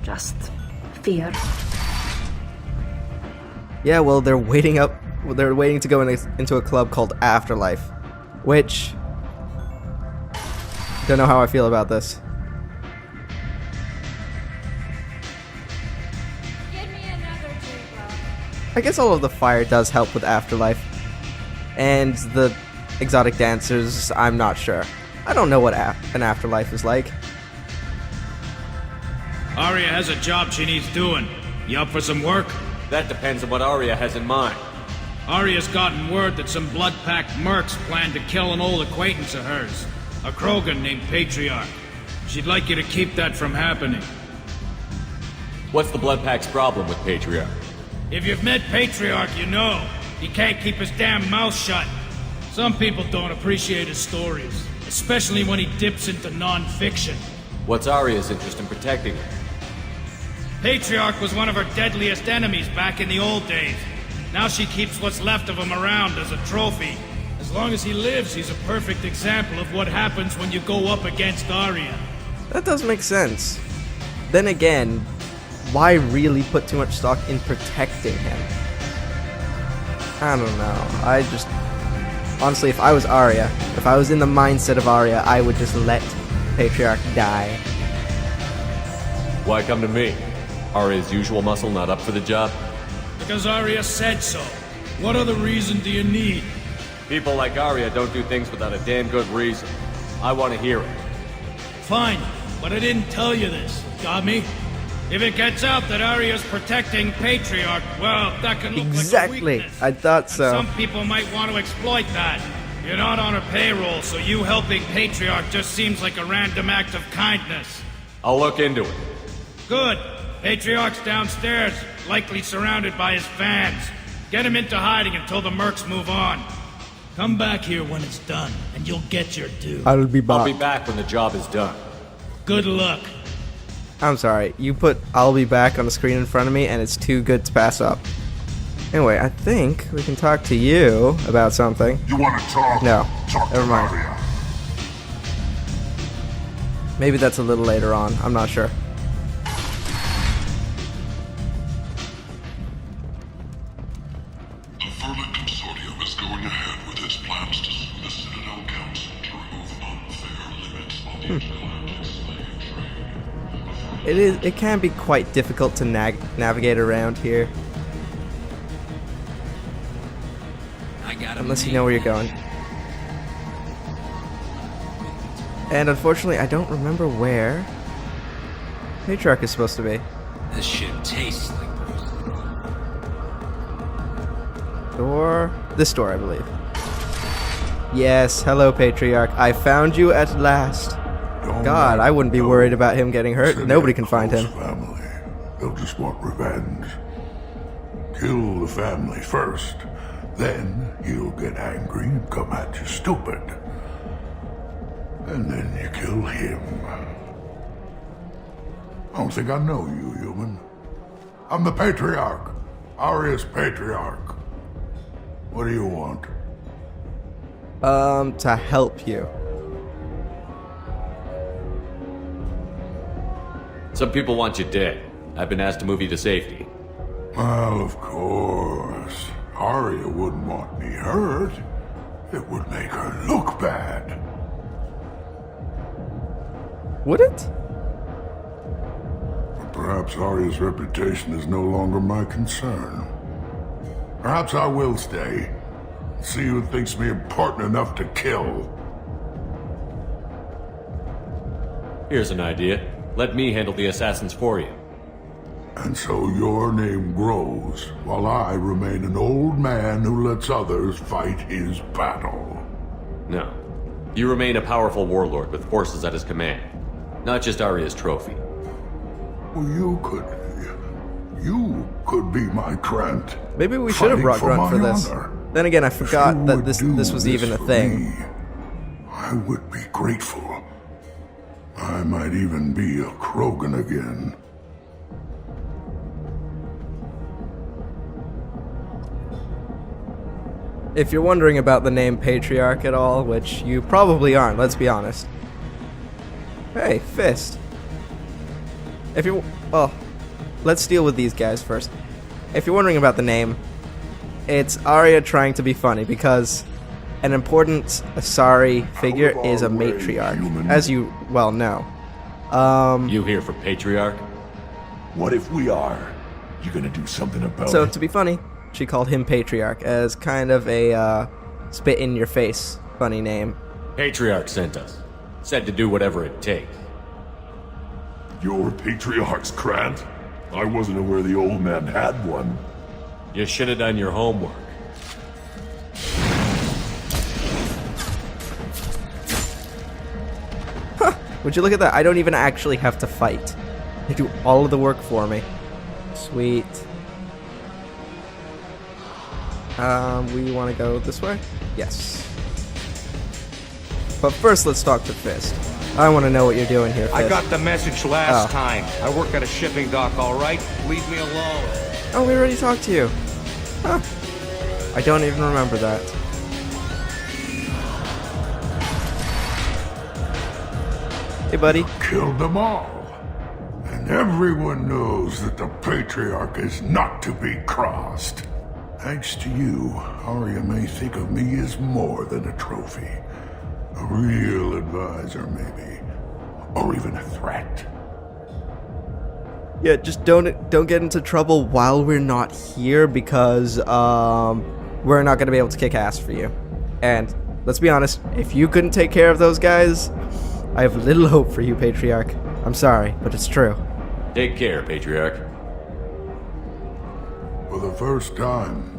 just fear. Yeah, well, they're waiting to go into a club called Afterlife, which don't know how I feel about this. Give me another drink, I guess all of the fire does help with Afterlife, and the exotic dancers, I'm not sure. I don't know what an Afterlife is like. Aria has a job she needs doing. You up for some work? That depends on what Aria has in mind. Aria's gotten word that some blood-packed mercs plan to kill an old acquaintance of hers, a Krogan named Patriarch. She'd like you to keep that from happening. What's the Blood Pack's problem with Patriarch? If you've met Patriarch, you know. He can't keep his damn mouth shut. Some people don't appreciate his stories, especially when he dips into non-fiction. What's Aria's interest in protecting her? Patriarch was one of her deadliest enemies back in the old days. Now she keeps what's left of him around as a trophy. As long as he lives, he's a perfect example of what happens when you go up against Aria. That does make sense. Then again, why really put too much stock in protecting him? I don't know. Honestly, if I was Aria, if I was in the mindset of Aria, I would just let Patriarch die. Why come to me? Aria's usual muscle not up for the job? Because Aria said so. What other reason do you need? People like Aria don't do things without a damn good reason. I want to hear it. Fine, but I didn't tell you this. Got me? If it gets out that Aria's protecting Patriarch, well, that can look Exactly. like a weakness. I thought And so. some people might want to exploit that. You're not on her payroll, so you helping Patriarch just seems like a random act of kindness. I'll look into it. Good. Patriarch's downstairs, likely surrounded by his fans. Get him into hiding until the mercs move on. Come back here when it's done, and you'll get your due. I'll be back. I'll be back when the job is done. Good luck. I'm sorry, you put "I'll be back" on the screen in front of me and it's too good to pass up. Anyway, I think we can talk to you about something. You want to talk? No, Talk never to mind. Aria. Maybe that's a little later on, I'm not sure. The Vermin Consortium is going ahead with its plans to sue the Citadel Council to remove unfair limits on the intergalactic slave trade. It can be quite difficult to navigate around here. Unless you know where you're going. And unfortunately, I don't remember where Patriarch is supposed to be. This shit tastes like Door? This door, I believe. Yes, hello Patriarch. I found you at last. God, I wouldn't be worried about him getting hurt. Nobody can find him. Family. They'll just want revenge. Kill the family first. Then he'll get angry and come at you stupid. And then you kill him. I don't think I know you, human. I'm the Patriarch. Aria's Patriarch. What do you want? To help you. Some people want you dead. I've been asked to move you to safety. Well, of course. Aria wouldn't want me hurt. It would make her look bad. Would it? But perhaps Aria's reputation is no longer my concern. Perhaps I will stay. See who thinks me important enough to kill. Here's an idea. Let me handle the assassins for you. And so your name grows, while I remain an old man who lets others fight his battle. No. You remain a powerful warlord with forces at his command. Not just Aria's trophy. Well, you could be my Trent. Maybe we should have brought Grunt for this. Then again, I forgot that this was even a thing. I would be grateful. I might even be a Krogan again. If you're wondering about the name Patriarch at all, which you probably aren't, let's be honest. Hey, Fist. If you, well, let's deal with these guys first. If you're wondering about the name, it's Aria trying to be funny because an important Asari figure is a matriarch, as you well know. You here for Patriarch? What if we are? You gonna do something about So it? to be funny, she called him Patriarch as kind of a spit in your face funny name. Patriarch sent us. Said to do whatever it takes. Your patriarch's Grant? I wasn't aware the old man had one. You should have done your homework. Would you look at that? I don't even actually have to fight. They do all of the work for me. Sweet. We want to go this way? Yes. But first, let's talk to Fist. I want to know what you're doing here, Fist. I got the message last Oh. time. I work at a shipping dock, all right? Leave me alone. Oh, we already talked to you. Huh. I don't even remember that. Hey, buddy. Killed them all. And everyone knows that the patriarch is not to be crossed. Thanks to you, Aria may think of me as more than a trophy. A real advisor, maybe. Or even a threat. Yeah, just don't get into trouble while we're not here because we're not gonna be able to kick ass for you. And let's be honest, if you couldn't take care of those guys, I have little hope for you, Patriarch. I'm sorry, but it's true. Take care, Patriarch. For the first time,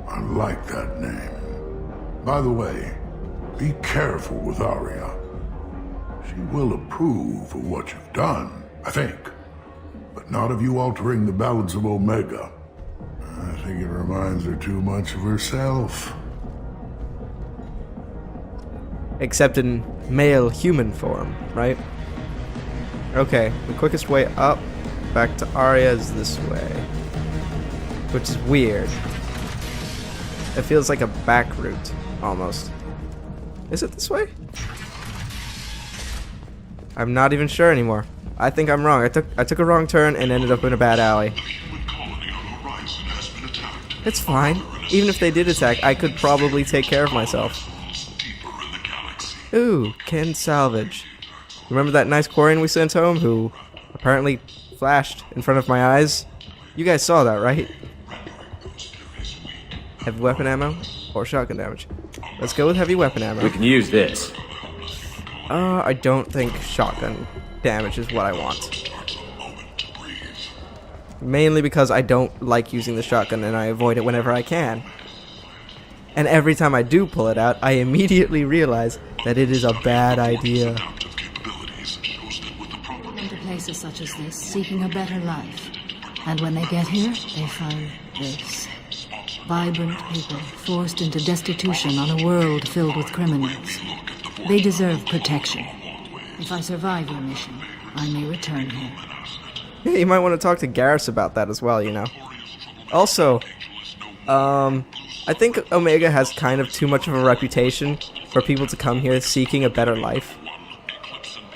I like that name. By the way, be careful with Aria. She will approve of what you've done, I think. But not of you altering the balance of Omega. I think it reminds her too much of herself. Except in male human form, right? Okay, the quickest way up back to Aria is this way. Which is weird. It feels like a back route, almost. Is it this way? I'm not even sure anymore. I think I'm wrong. I took a wrong turn and ended up in a bad alley. The human colony on the horizon has been attacked. It's fine. Even if they did attack, I could probably take care of myself. Deeper in the galaxy. Ooh, Ken Salvage. Remember that nice Quarian we sent home who apparently flashed in front of my eyes? You guys saw that, right? Heavy weapon ammo or shotgun damage? Let's go with heavy weapon ammo. We can use this. I don't think shotgun damage is what I want. Mainly because I don't like using the shotgun and I avoid it whenever I can. And every time I do pull it out, I immediately realize that it is a bad idea. Adaptive capabilities shows that with the proper Into places such as this, seeking a better life. And when they get here, they find this. Vibrant people forced into destitution on a world filled with criminals. They deserve protection. If I survive your mission, I may return here. Yeah, you might want to talk to Garrus about that as well, you know. Also, I think Omega has kind of too much of a reputation for people to come here seeking a better life.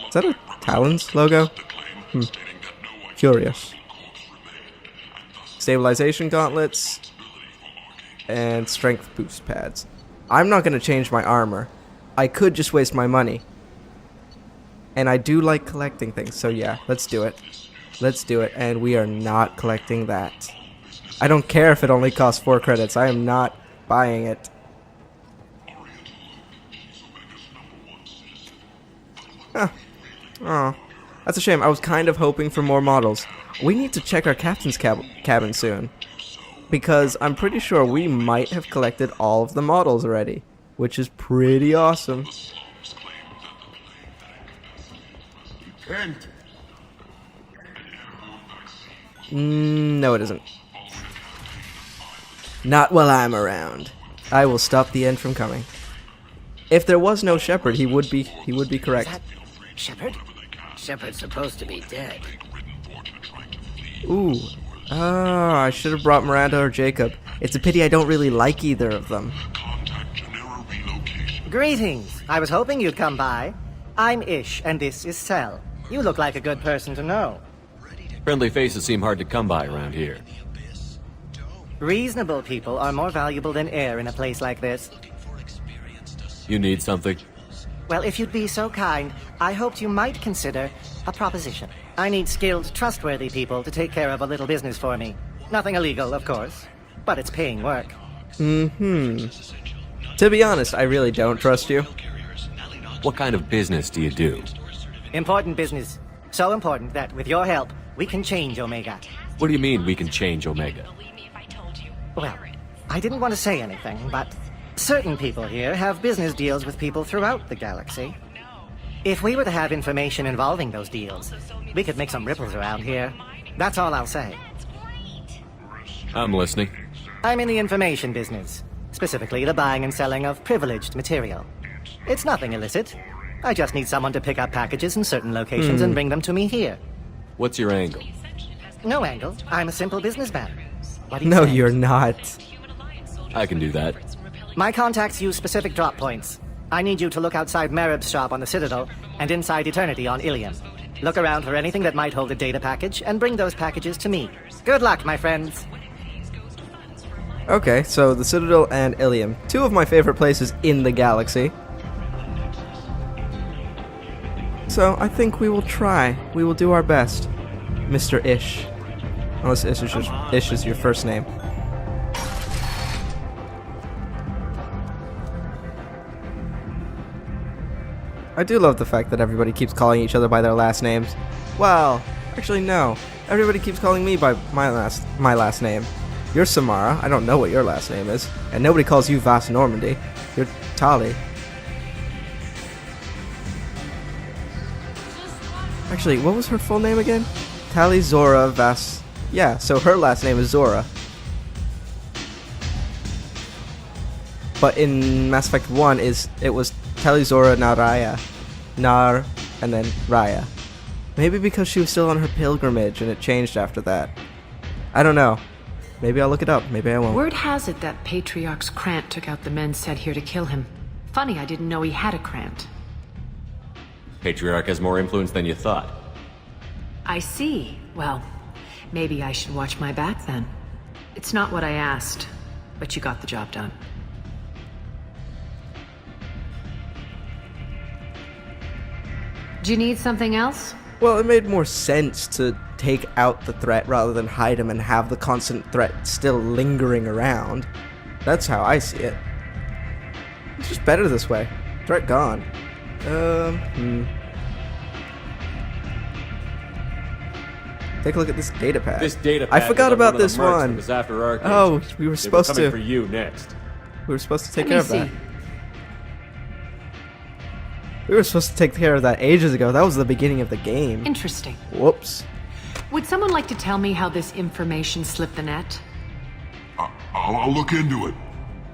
Is that a Talons logo? Curious. Stabilization gauntlets and strength boost pads. I'm not going to change my armor. I could just waste my money. And I do like collecting things, so yeah, let's do it. Let's do it, and we are not collecting that. I don't care if it only costs 4 credits. I am not buying it. Huh. Oh, that's a shame. I was kind of hoping for more models. We need to check our captain's cabin soon. Because I'm pretty sure we might have collected all of the models already. Which is pretty awesome. No, it isn't. Not while I'm around. I will stop the end from coming. If there was no Shepherd, he would be correct. Shepherd? Shepherd's supposed to be dead. Ooh. Ah, I should have brought Miranda or Jacob. It's a pity I don't really like either of them. Greetings. I was hoping you'd come by. I'm Ish, and this is Cell. You look like a good person to know. Friendly faces seem hard to come by around here. Reasonable people are more valuable than air in a place like this. You need something? Well, if you'd be so kind, I hoped you might consider a proposition. I need skilled, trustworthy people to take care of a little business for me. Nothing illegal, of course, but it's paying work. To be honest, I really don't trust you. What kind of business do you do? Important business. So important that, with your help, we can change Omega. What do you mean we can change Omega? Well, I didn't want to say anything, but certain people here have business deals with people throughout the galaxy. If we were to have information involving those deals, we could make some ripples around here. That's all I'll say. I'm listening. I'm in the information business, specifically the buying and selling of privileged material. It's nothing illicit. I just need someone to pick up packages in certain locations and bring them to me here. What's your angle? No angle. I'm a simple businessman. What do you No, say? you're not. I can do that. My contacts use specific drop points. I need you to look outside Merib's shop on the Citadel and inside Eternity on Ilium. Look around for anything that might hold a data package and bring those packages to me. Good luck, my friends. Okay, so the Citadel and Ilium. Two of my favorite places in the galaxy. So, I think we will try. We will do our best. Mr. Ish. Unless Ish is your first name. I do love the fact that everybody keeps calling each other by their last names. Well, actually no. Everybody keeps calling me by my last name. You're Samara. I don't know what your last name is. And nobody calls you Vas Normandy. You're Tali. Actually, what was her full name again? Tali Zora Vas... Yeah, so her last name is Zora. But in Mass Effect 1, it was Tali Zora Naraya. Nar, and then Raya. Maybe because she was still on her pilgrimage and it changed after that. I don't know. Maybe I'll look it up. Maybe I won't. Word has it that Patriarch's Krant took out the men sent here to kill him. Funny, I didn't know he had a Krant. Patriarch has more influence than you thought. I see. Well, maybe I should watch my back then. It's not what I asked, but you got the job done. Do you need something else? Well, it made more sense to take out the threat rather than hide him and have the constant threat still lingering around. That's how I see it. It's just better this way. Threat gone. Take a look at this data pad. This data I pad forgot was on about one of this the mercs one. that was after Arcade. Oh, we were They supposed were coming to. for you next. We were supposed to take Let care me of that. see. We were supposed to take care of that ages ago. That was the beginning of the game. Interesting. Whoops. Would someone like to tell me how this information slipped the net? I'll look into it.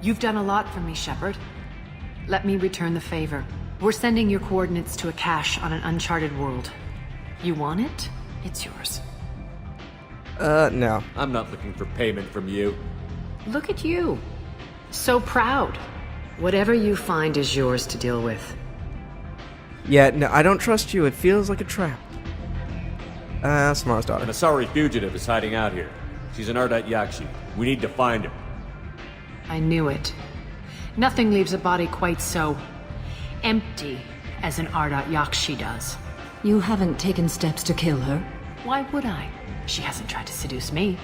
You've done a lot for me, Shepard. Let me return the favor. We're sending your coordinates to a cache on an uncharted world. You want it? It's yours. No. I'm not looking for payment from you. Look at you. So proud. Whatever you find is yours to deal with. Yeah, no, I don't trust you. It feels like a trap. Samara's daughter. An Asari fugitive is hiding out here. She's an Ardat Yakshi. We need to find her. I knew it. Nothing leaves a body quite so empty as an Ardat Yakshi does. You haven't taken steps to kill her? Why would I? She hasn't tried to seduce me.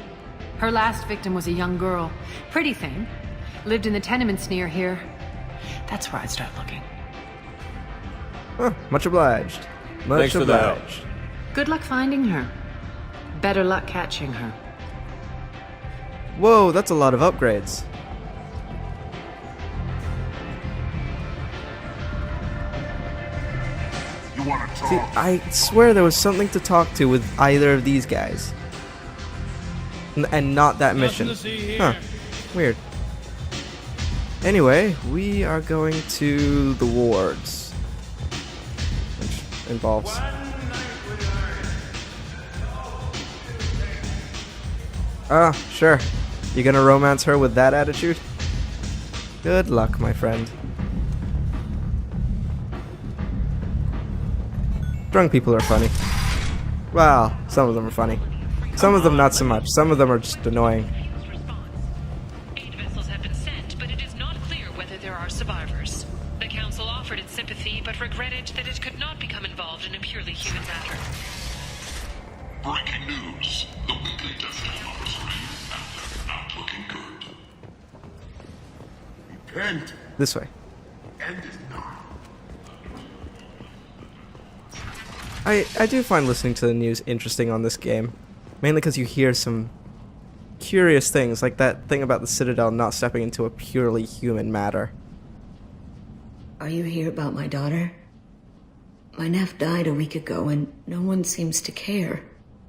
Her last victim was a young girl. Pretty thing. Lived in the tenements near here. That's where I'd start looking. Huh, much obliged. Much Thanks for the help. obliged. Good luck finding her. Better luck catching her. Whoa, that's a lot of upgrades. You want to talk? See, I swear there was something to talk to with either of these guys. And not that mission. Nothing to see here. Huh. Weird. Anyway, we are going to the wards. Which involves... Ah, sure. You gonna romance her with that attitude? Good luck, my friend. Drunk people are funny. Well, some of them are funny. Some of them not so much. Some of them are just annoying. Aid vessels have been sent, but it is not clear whether there are survivors. The Council offered its sympathy, but regretted that it could not become involved in a purely human matter. Breaking news. The weekly death toll numbers are in, and they're not looking good. Repent, This way. and is not. I do find listening to the news interesting on this game. Mainly because you hear some curious things, like that thing about the Citadel not stepping into a purely human matter. Are you here about my daughter? My nephew died a week ago and no one seems to care.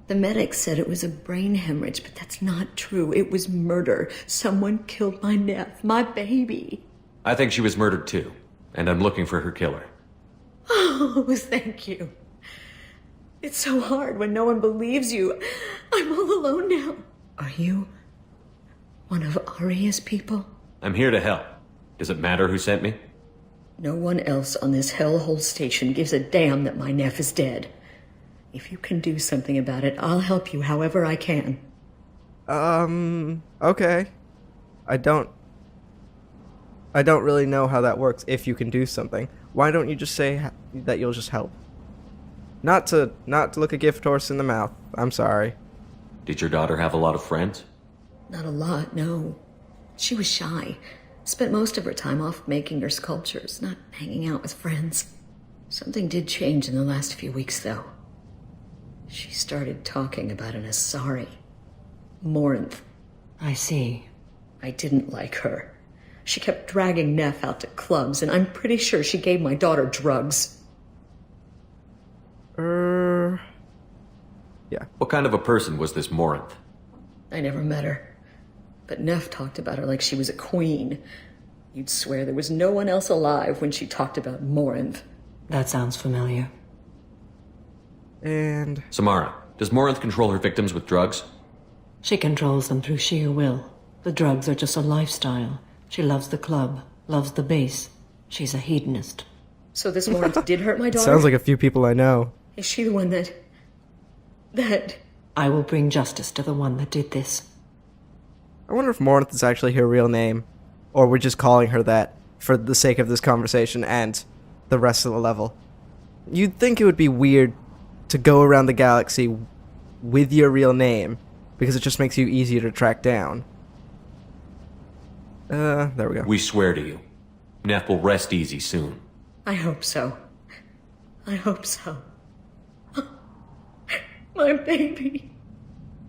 The medics said it was a brain hemorrhage, but that's not true. It was murder. Someone killed my nephew, my baby. I think she was murdered too, and I'm looking for her killer. Oh, thank you. It's so hard when no one believes you. I'm all alone now. Are you one of Aria's people? I'm here to help. Does it matter who sent me? No one else on this hellhole station gives a damn that my nephew is dead. If you can do something about it, I'll help you however I can. Okay. I don't really know how that works, if you can do something. Why don't you just say that you'll just help? Not to look a gift horse in the mouth. I'm sorry. Did your daughter have a lot of friends? Not a lot, no. She was shy. Spent most of her time off making her sculptures, not hanging out with friends. Something did change in the last few weeks, though. She started talking about an Asari. Morinth. I see. I didn't like her. She kept dragging Neff out to clubs, and I'm pretty sure she gave my daughter drugs. Yeah. What kind of a person was this Morinth? I never met her. But Neff talked about her like she was a queen. You'd swear there was no one else alive when she talked about Morinth. That sounds familiar. And... Samara, does Morinth control her victims with drugs? She controls them through sheer will. The drugs are just a lifestyle. She loves the club, loves the base. She's a hedonist. So this Morinth did hurt my daughter? Sounds like a few people I know. Is she the one that... I will bring justice to the one that did this. I wonder if Morinth is actually her real name. Or we're just calling her that for the sake of this conversation and the rest of the level. You'd think it would be weird to go around the galaxy with your real name, because it just makes you easier to track down. There we go. We swear to you. Neff will rest easy soon. I hope so. I hope so. My baby.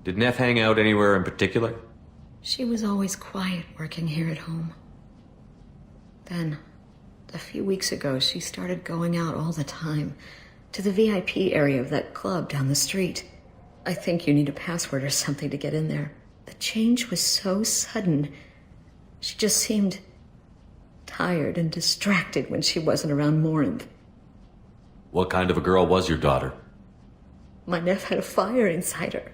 Did Neff hang out anywhere in particular? She was always quiet working here at home. Then, a few weeks ago, she started going out all the time to the VIP area of that club down the street. I think you need a password or something to get in there. The change was so sudden. She just seemed tired and distracted when she wasn't around Morinth. What kind of a girl was your daughter? My nephew had a fire inside her.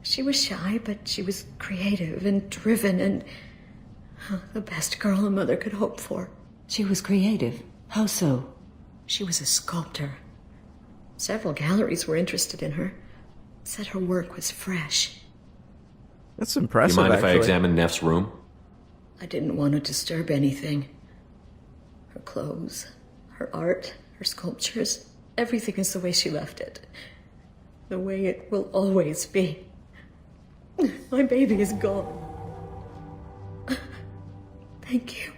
She was shy, but she was creative and driven and the best girl a mother could hope for. She was creative. How so? She was a sculptor. Several galleries were interested in her. Said her work was fresh. That's impressive, Do you mind actually. if I examine Neff's room? I didn't want to disturb anything. Her clothes, her art, her sculptures, everything is the way she left it. The way it will always be. My baby is gone. Thank you.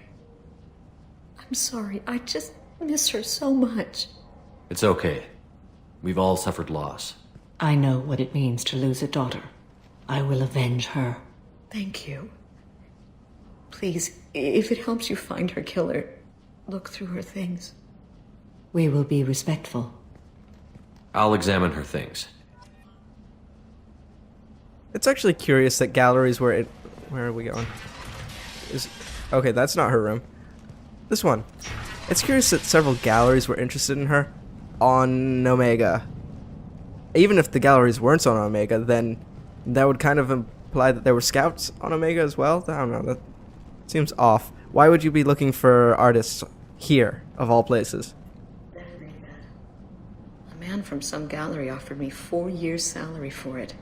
I'm sorry. I just miss her so much. It's okay. We've all suffered loss. I know what it means to lose a daughter. I will avenge her. Thank you. Please, if it helps you find her killer, look through her things. We will be respectful. I'll examine her things. It's actually curious that galleries where are we going? Okay, that's not her room. This one. It's curious that several galleries were interested in her on Omega. Even if the galleries weren't on Omega, then that would kind of imply that there were scouts on Omega as well. I don't know, that seems off. Why would you be looking for artists here, of all places? A man from some gallery offered me 4 years' salary for it.